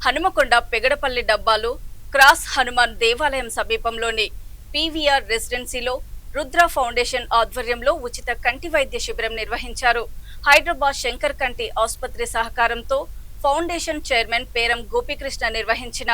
హనుమకొండ పెగడపల్లి డబ్బాలు క్రాస్ హనుమాన్ దేవాలయం సమీపంలోని పీవీఆర్ రెసిడెన్సీలో రుద్ర ఫౌండేషన్ ఆధ్వర్యంలో ఉచిత కంటి వైద్య శిబిరం నిర్వహించారు. హైదరాబాద్ శంకర్ కంటి ఆసుపత్రి సహకారంతో ఫౌండేషన్ చైర్మన్ పేరం గోపీకృష్ణ నిర్వహించిన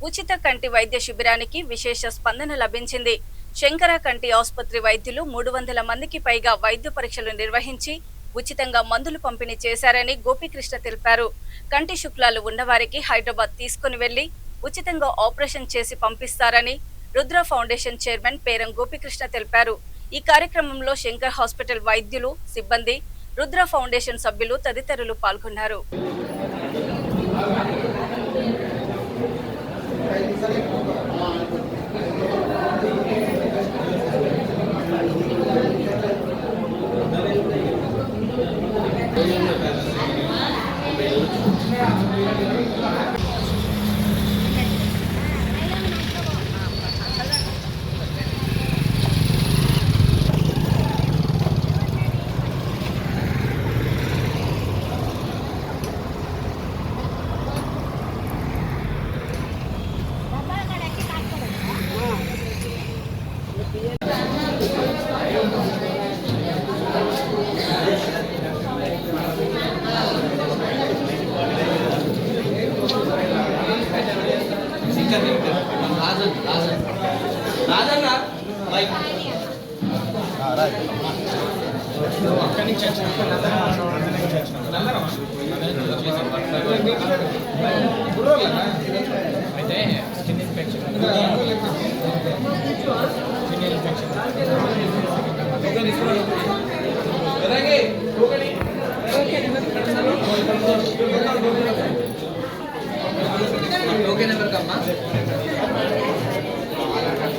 ఉచిత కంటి వైద్య శిబిరానికి విశేష స్పందన లభించింది. శంకర కంటి ఆసుపత్రి వైద్యులు 300 మందికి పైగా వైద్య పరీక్షలు నిర్వహించి ఉచితంగా మందులు పంపిణీ చేశారని గోపీకృష్ణ తెలిపారు. కంటి శుక్లాలు ఉన్నవారికి హైదరాబాద్ తీసుకుని వెళ్లి ఉచితంగా ఆపరేషన్ చేసి పంపిస్తారని రుద్ర ఫౌండేషన్ చైర్మన్ పేరం గోపీకృష్ణ తెలిపారు. ఈ కార్యక్రమంలో శంకర్ హాస్పిటల్ వైద్యులు, సిబ్బంది, రుద్ర ఫౌండేషన్ సభ్యులు తదితరులు పాల్గొన్నారు.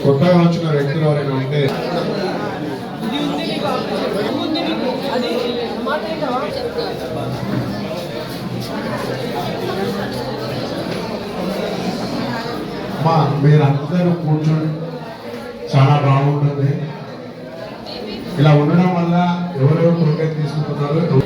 కొత్తగా వచ్చిన వ్యక్తులు ఎవరైనా ఉంటే మీరందరూ కూర్చొని చాలా బాగుంటుంది. ఇలా ఉండడం వల్ల ఎవరెవరు టోకెన్ తీసుకుంటున్నారు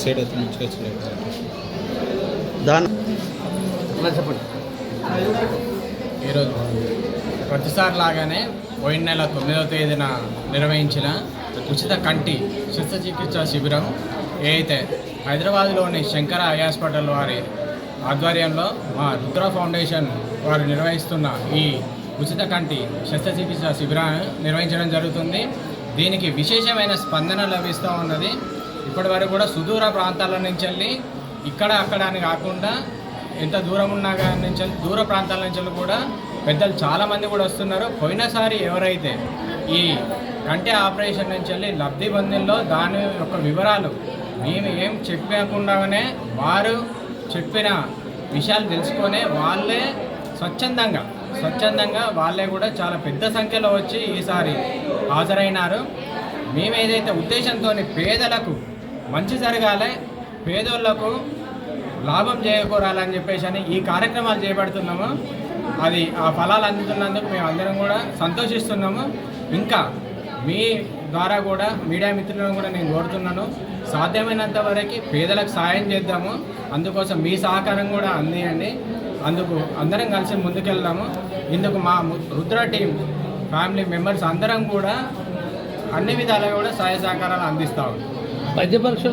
సైడ్ అయితే మంచిగా చెప్పండి. ఈరోజు ప్రతిసారి లాగానే పోయిన నెల 9వ తేదీన నిర్వహించిన ఉచిత కంటి శస్త్రచికిత్స శిబిరం ఏదైతే హైదరాబాద్లోని శంకర ఐ హాస్పిటల్ వారి ఆధ్వర్యంలో మా రుద్ర ఫౌండేషన్ వారు నిర్వహిస్తున్న ఈ ఉచిత కంటి శస్త్రచికిత్స శిబిరాన్ని నిర్వహించడం జరుగుతుంది. దీనికి విశేషమైన స్పందన లభిస్తూ ఉన్నది. ఇప్పటి వరకు కూడా సుదూర ప్రాంతాల నుంచి వెళ్ళి ఇక్కడ అక్కడ అని కాకుండా ఎంత దూరం ఉన్నా నుంచి దూర ప్రాంతాల నుంచి కూడా పెద్దలు చాలామంది కూడా వస్తున్నారు. పోయినసారి ఎవరైతే ఈ కంటి ఆపరేషన్ నుంచి వెళ్ళి లబ్ధి పొందిందో దాని యొక్క వివరాలు మేము ఏం చెప్పకుండానే వారు చెప్పిన విషయాలు తెలుసుకొని వాళ్ళే స్వచ్ఛందంగా వాళ్ళే కూడా చాలా పెద్ద సంఖ్యలో వచ్చి ఈసారి హాజరైనారు. మేము ఏదైతే ఉద్దేశంతో పేదలకు మంచి జరగాలి, పేదోళ్లకు లాభం చేకూరాలని చెప్పేసి ఈ కార్యక్రమాలు చేపడుతున్నాము. అది ఆ ఫలాలు అందుతున్నందుకు మేము అందరం కూడా సంతోషిస్తున్నాము. ఇంకా మీ ద్వారా కూడా మీడియా మిత్రులను కూడా నేను కోరుతున్నాను, సాధ్యమైనంత వరకు పేదలకు సాయం చేద్దాము. అందుకోసం మీ సహకారం కూడా అందియండి. అందుకు అందరం కలిసి ముందుకెళ్దాము. ఇందుకు మా రుద్ర టీం ఫ్యామిలీ మెంబర్స్ అందరం కూడా అన్ని విధాలుగా కూడా సహాయ సహకారాలు అందిస్తాము. వైద్య పరీక్షలు